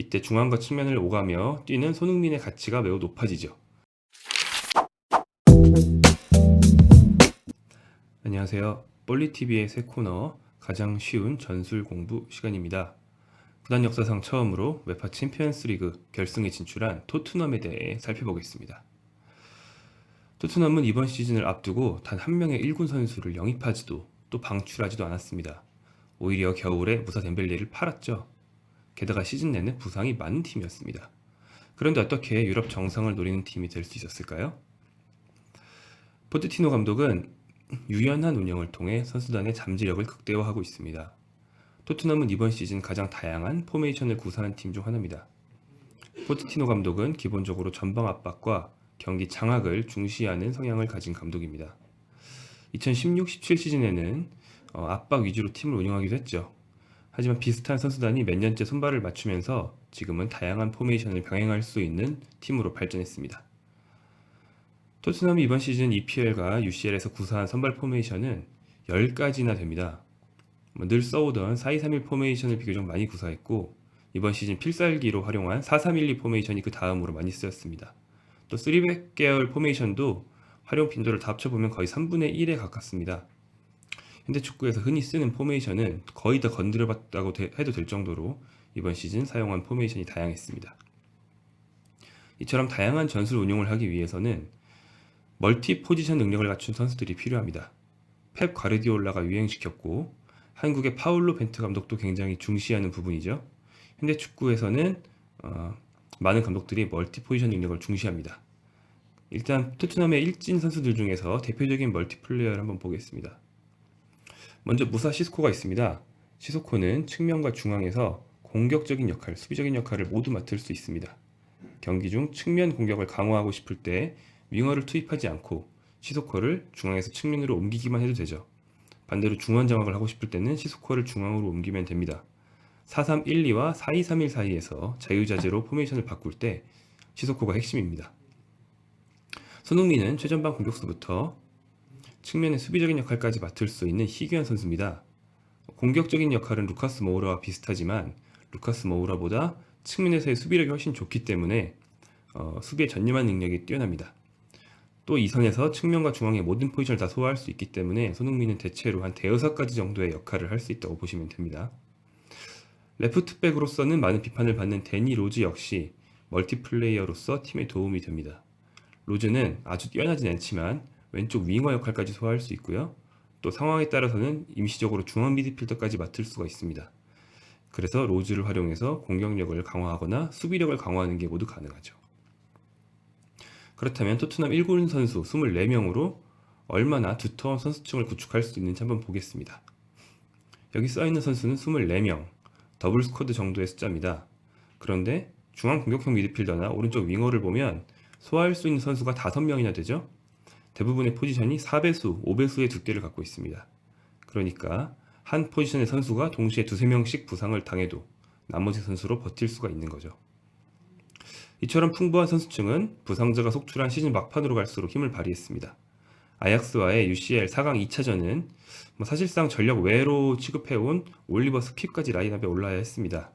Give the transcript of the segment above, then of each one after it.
이때 중앙과 측면을 오가며 뛰는 손흥민의 가치가 매우 높아지죠. 안녕하세요. 볼리TV의 새 코너 가장 쉬운 전술 공부 시간입니다. 구단 역사상 처음으로 웨파 챔피언스리그 결승에 진출한 토트넘에 대해 살펴보겠습니다. 토트넘은 이번 시즌을 앞두고 단 한 명의 1군 선수를 영입하지도 또 방출하지도 않았습니다. 오히려 겨울에 무사 덴벨레를 팔았죠. 게다가 시즌 내내 부상이 많은 팀이었습니다. 그런데 어떻게 유럽 정상을 노리는 팀이 될 수 있었을까요? 포체티노 감독은 유연한 운영을 통해 선수단의 잠재력을 극대화하고 있습니다. 토트넘은 이번 시즌 가장 다양한 포메이션을 구사한 팀 중 하나입니다. 포체티노 감독은 기본적으로 전방 압박과 경기 장악을 중시하는 성향을 가진 감독입니다. 2016-17 시즌에는 압박 위주로 팀을 운영하기도 했죠. 하지만 비슷한 선수단이 몇 년째 손발을 맞추면서 지금은 다양한 포메이션을 병행할 수 있는 팀으로 발전했습니다. 토트넘이 이번 시즌 EPL과 UCL에서 구사한 선발 포메이션은 10가지나 됩니다. 늘 써오던 4-2-3-1 포메이션을 비교적 많이 구사했고 이번 시즌 필살기로 활용한 4-3-1-2 포메이션이 그 다음으로 많이 쓰였습니다. 또 3백 계열 포메이션도 활용 빈도를 다 합쳐보면 거의 3분의 1에 가깝습니다. 현대 축구에서 흔히 쓰는 포메이션은 거의 다 건드려봤다고 해도 될 정도로 이번 시즌 사용한 포메이션이 다양했습니다. 이처럼 다양한 전술 운용을 하기 위해서는 멀티 포지션 능력을 갖춘 선수들이 필요합니다. 펩 과르디올라가 유행시켰고 한국의 파울로 벤트 감독도 굉장히 중시하는 부분이죠. 현대 축구에서는 많은 감독들이 멀티 포지션 능력을 중시합니다. 일단 토트넘의 일진 선수들 중에서 대표적인 멀티 플레이어를 한번 보겠습니다. 먼저 무사 시스코가 있습니다. 시스코는 측면과 중앙에서 공격적인 역할, 수비적인 역할을 모두 맡을 수 있습니다. 경기 중 측면 공격을 강화하고 싶을 때 윙어를 투입하지 않고 시소코를 중앙에서 측면으로 옮기기만 해도 되죠. 반대로 중원 장악을 하고 싶을 때는 시소코를 중앙으로 옮기면 됩니다. 4-3-1-2와 4-2-3-1 사이에서 자유자재로 포메이션을 바꿀 때 시소코가 핵심입니다. 손흥민은 최전방 공격수부터 측면의 수비적인 역할까지 맡을 수 있는 희귀한 선수입니다. 공격적인 역할은 루카스 모우라와 비슷하지만 루카스 모우라보다 측면에서의 수비력이 훨씬 좋기 때문에 수비에 전념한 능력이 뛰어납니다. 또 이 선에서 측면과 중앙의 모든 포지션을 다 소화할 수 있기 때문에 손흥민은 대체로 한 대여섯 가지 정도의 역할을 할 수 있다고 보시면 됩니다. 레프트백으로서는 많은 비판을 받는 데니 로즈 역시 멀티플레이어로서 팀에 도움이 됩니다. 로즈는 아주 뛰어나진 않지만 왼쪽 윙어 역할까지 소화할 수 있고요. 또 상황에 따라서는 임시적으로 중앙 미드필더까지 맡을 수가 있습니다. 그래서 로즈를 활용해서 공격력을 강화하거나 수비력을 강화하는 게 모두 가능하죠. 그렇다면 토트넘 1군 선수 24명으로 얼마나 두터운 선수층을 구축할 수 있는지 한번 보겠습니다. 여기 써있는 선수는 24명, 더블 스쿼드 정도의 숫자입니다. 그런데 중앙 공격형 미드필더나 오른쪽 윙어를 보면 소화할 수 있는 선수가 5명이나 되죠. 대부분의 포지션이 4배수, 5배수의 두께를 갖고 있습니다. 그러니까 한 포지션의 선수가 동시에 2-3명씩 부상을 당해도 나머지 선수로 버틸 수가 있는 거죠. 이처럼 풍부한 선수층은 부상자가 속출한 시즌 막판으로 갈수록 힘을 발휘했습니다. 아약스와의 UCL 4강 2차전은 사실상 전력 외로 취급해온 올리버 스킵까지 라인업에 올라야 했습니다.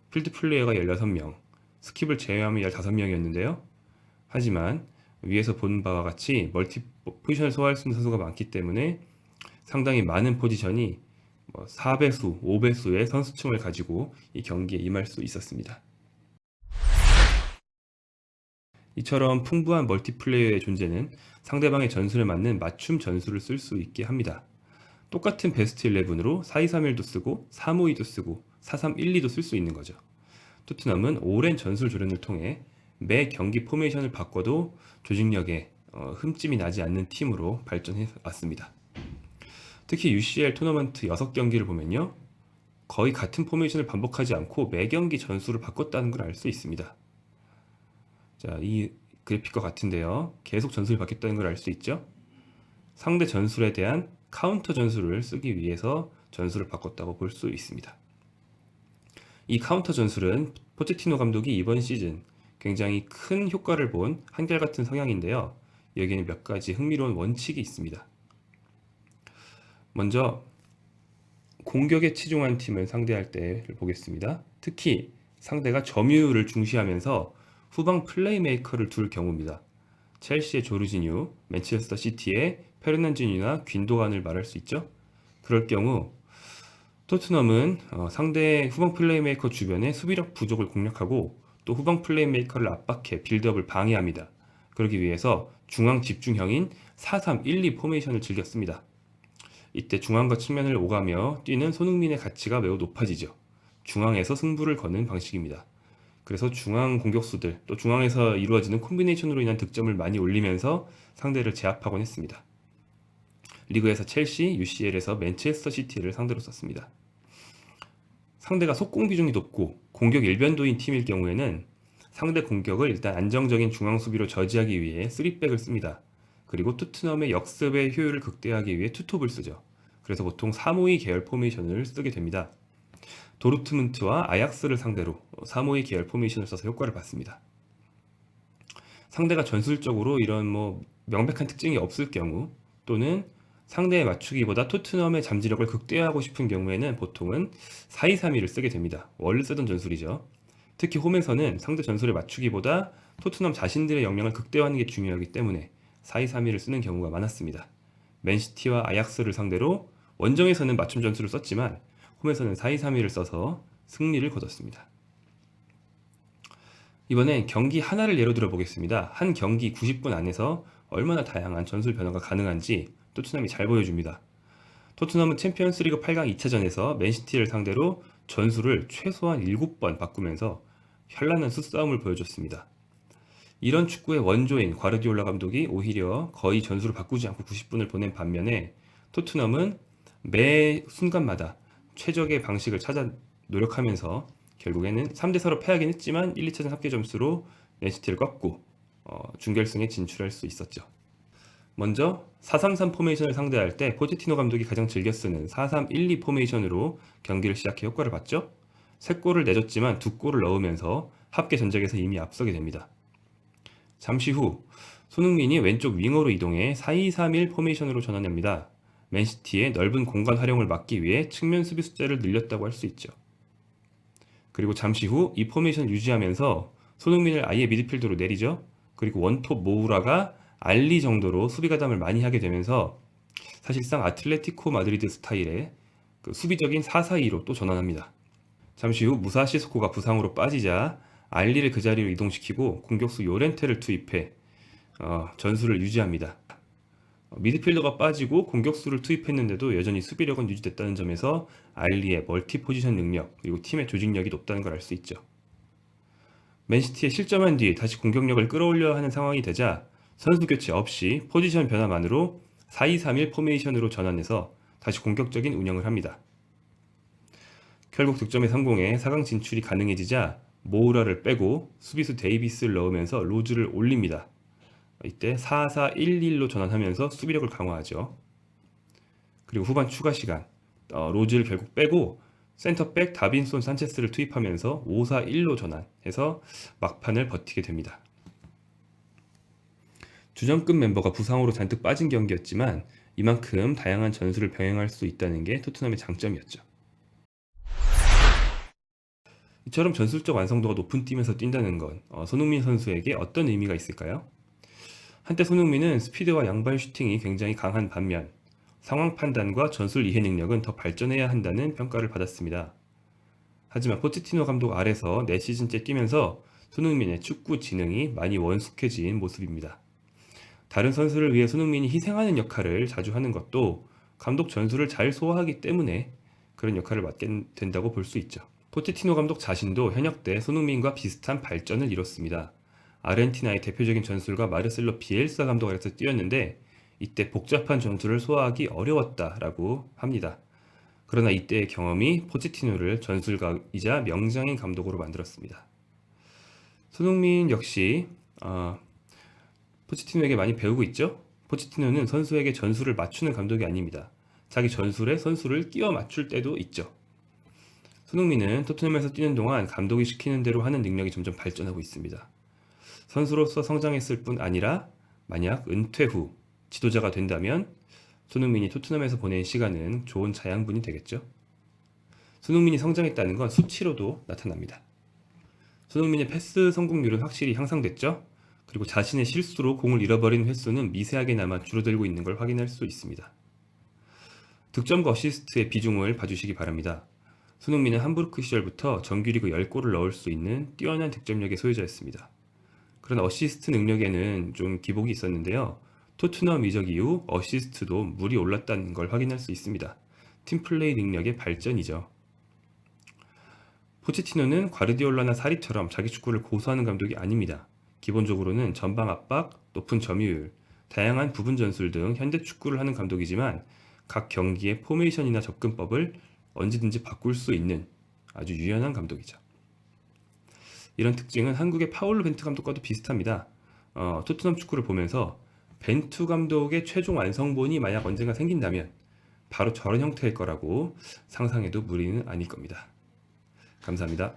필드 플레이어가 16명, 스킵을 제외하면 15명이었는데요. 하지만 위에서 본 바와 같이 멀티 포지션을 소화할 수 있는 선수가 많기 때문에 상당히 많은 포지션이 4배수, 5배수의 선수층을 가지고 이 경기에 임할 수 있었습니다. 이처럼 풍부한 멀티플레이어의 존재는 상대방의 전술에 맞는 맞춤 전술을 쓸 수 있게 합니다. 똑같은 베스트 11으로 4-2-3-1도 쓰고 3-5-2도 쓰고 4-3-1-2도 쓸 수 있는 거죠. 토트넘은 오랜 전술 조련을 통해 매 경기 포메이션을 바꿔도 조직력에 흠집이 나지 않는 팀으로 발전해 왔습니다. 특히 UCL 토너먼트 6경기를 보면요. 거의 같은 포메이션을 반복하지 않고 매 경기 전술을 바꿨다는 걸 알 수 있습니다. 자, 이 그래픽과 같은데요. 계속 전술이 바뀌었다는 걸 알 수 있죠. 상대 전술에 대한 카운터 전술을 쓰기 위해서 전술을 바꿨다고 볼 수 있습니다. 이 카운터 전술은 포체티노 감독이 이번 시즌 굉장히 큰 효과를 본 한결같은 성향인데요. 여기에는 몇 가지 흥미로운 원칙이 있습니다. 먼저 공격에 치중한 팀을 상대할 때를 보겠습니다. 특히 상대가 점유율을 중시하면서 후방 플레이메이커를 둘 경우입니다. 첼시의 조르지뉴, 맨체스터 시티의 페르난지뉴나 귄도간을 말할 수 있죠. 그럴 경우 토트넘은 상대의 후방 플레이메이커 주변에 수비력 부족을 공략하고 또 후방 플레이메이커를 압박해 빌드업을 방해합니다. 그러기 위해서 중앙 집중형인 4-3-1-2 포메이션을 즐겼습니다. 이때 중앙과 측면을 오가며 뛰는 손흥민의 가치가 매우 높아지죠. 중앙에서 승부를 거는 방식입니다. 그래서 중앙 공격수들 또 중앙에서 이루어지는 콤비네이션으로 인한 득점을 많이 올리면서 상대를 제압하곤 했습니다. 리그에서 첼시, UCL에서 맨체스터 시티를 상대로 썼습니다. 상대가 속공 비중이 높고 공격 일변도인 팀일 경우에는 상대 공격을 일단 안정적인 중앙 수비로 저지하기 위해 3백을 씁니다. 그리고 토트넘의 역습의 효율을 극대화하기 위해 투톱을 쓰죠. 그래서 보통 3-5-2 계열 포메이션을 쓰게 됩니다. 도르트문트와 아약스를 상대로 3-5-2 계열 포메이션을 써서 효과를 봤습니다. 상대가 전술적으로 이런 명백한 특징이 없을 경우 또는 상대에 맞추기보다 토트넘의 잠지력을 극대화하고 싶은 경우에는 보통은 4-2-3-1을 쓰게 됩니다. 원래 쓰던 전술이죠. 특히 홈에서는 상대 전술에 맞추기보다 토트넘 자신들의 역량을 극대화하는 게 중요하기 때문에 4-2-3-1을 쓰는 경우가 많았습니다. 맨시티와 아약스를 상대로 원정에서는 맞춤 전술을 썼지만 홈에서는 4-2-3-1을 써서 승리를 거뒀습니다. 이번엔 경기 하나를 예로 들어 보겠습니다. 한 경기 90분 안에서 얼마나 다양한 전술 변화가 가능한지 토트넘이 잘 보여줍니다. 토트넘은 챔피언스리그 8강 2차전에서 맨시티를 상대로 전술을 최소한 7번 바꾸면서 현란한 수싸움을 보여줬습니다. 이런 축구의 원조인 과르디올라 감독이 오히려 거의 전술을 바꾸지 않고 90분을 보낸 반면에 토트넘은 매 순간마다 최적의 방식을 찾아 노력하면서 결국에는 3대4로 패하긴 했지만 1, 2차전 합계 점수로 맨시티를 꺾고 준결승에 진출할 수 있었죠. 먼저 4-3-3 포메이션을 상대할 때 포체티노 감독이 가장 즐겨 쓰는 4-3-1-2 포메이션으로 경기를 시작해 효과를 봤죠. 3골을 내줬지만 2골을 넣으면서 합계 전적에서 이미 앞서게 됩니다. 잠시 후 손흥민이 왼쪽 윙어로 이동해 4-2-3-1 포메이션으로 전환합니다. 맨시티의 넓은 공간 활용을 막기 위해 측면 수비 숫자를 늘렸다고 할 수 있죠. 그리고 잠시 후 이 포메이션을 유지하면서 손흥민을 아예 미드필더로 내리죠. 그리고 원톱 모우라가 알리 정도로 수비 가담을 많이 하게 되면서 사실상 아틀레티코 마드리드 스타일의 수비적인 4-4-2로 또 전환합니다. 잠시 후 무사 시스코가 부상으로 빠지자 알리를 그 자리로 이동시키고 공격수 요렌테를 투입해 전술을 유지합니다. 미드필더가 빠지고 공격수를 투입했는데도 여전히 수비력은 유지됐다는 점에서 알리의 멀티 포지션 능력 그리고 팀의 조직력이 높다는 걸 알 수 있죠. 맨시티에 실점한 뒤 다시 공격력을 끌어올려 하는 상황이 되자 선수 교체 없이 포지션 변화만으로 4-2-3-1 포메이션으로 전환해서 다시 공격적인 운영을 합니다. 결국 득점에 성공해 4강 진출이 가능해지자 모우라를 빼고 수비수 데이비스를 넣으면서 로즈를 올립니다. 이때 4-4-1-1로 전환하면서 수비력을 강화하죠. 그리고 후반 추가 시간 로즈를 결국 빼고 센터백 다빈손 산체스를 투입하면서 5-4-1로 전환해서 막판을 버티게 됩니다. 주전급 멤버가 부상으로 잔뜩 빠진 경기였지만 이만큼 다양한 전술을 병행할 수 있다는 게 토트넘의 장점이었죠. 이처럼 전술적 완성도가 높은 팀에서 뛴다는 건 손흥민 선수에게 어떤 의미가 있을까요? 한때 손흥민은 스피드와 양발 슈팅이 굉장히 강한 반면 상황 판단과 전술 이해 능력은 더 발전해야 한다는 평가를 받았습니다. 하지만 포체티노 감독 아래서 4시즌째 뛰면서 손흥민의 축구 지능이 많이 원숙해진 모습입니다. 다른 선수를 위해 손흥민이 희생하는 역할을 자주 하는 것도 감독 전술을 잘 소화하기 때문에 그런 역할을 맡게 된다고 볼 수 있죠. 포체티노 감독 자신도 현역 때 손흥민과 비슷한 발전을 이뤘습니다. 아르헨티나의 대표적인 전술가 마르셀로 비엘사 감독 아래서 뛰었는데 이때 복잡한 전술을 소화하기 어려웠다라고 합니다. 그러나 이때의 경험이 포체티노를 전술가이자 명장인 감독으로 만들었습니다. 손흥민 역시 포체티노에게 많이 배우고 있죠? 포체티노는 선수에게 전술을 맞추는 감독이 아닙니다. 자기 전술에 선수를 끼워 맞출 때도 있죠. 손흥민은 토트넘에서 뛰는 동안 감독이 시키는 대로 하는 능력이 점점 발전하고 있습니다. 선수로서 성장했을 뿐 아니라 만약 은퇴 후 지도자가 된다면 손흥민이 토트넘에서 보낸 시간은 좋은 자양분이 되겠죠. 손흥민이 성장했다는 건 수치로도 나타납니다. 손흥민의 패스 성공률은 확실히 향상됐죠? 그리고 자신의 실수로 공을 잃어버린 횟수는 미세하게나마 줄어들고 있는 걸 확인할 수 있습니다. 득점과 어시스트의 비중을 봐주시기 바랍니다. 손흥민은 함부르크 시절부터 정규리그 10골을 넣을 수 있는 뛰어난 득점력의 소유자였습니다. 그러나 어시스트 능력에는 좀 기복이 있었는데요. 토트넘 이적 이후 어시스트도 물이 올랐다는 걸 확인할 수 있습니다. 팀플레이 능력의 발전이죠. 포체티노는 과르디올라나 사리처럼 자기 축구를 고수하는 감독이 아닙니다. 기본적으로는 전방 압박, 높은 점유율, 다양한 부분 전술 등 현대 축구를 하는 감독이지만 각 경기의 포메이션이나 접근법을 언제든지 바꿀 수 있는 아주 유연한 감독이죠. 이런 특징은 한국의 파울로 벤투 감독과도 비슷합니다. 토트넘 축구를 보면서 벤투 감독의 최종 완성본이 만약 언젠가 생긴다면 바로 저런 형태일 거라고 상상해도 무리는 아닐 겁니다. 감사합니다.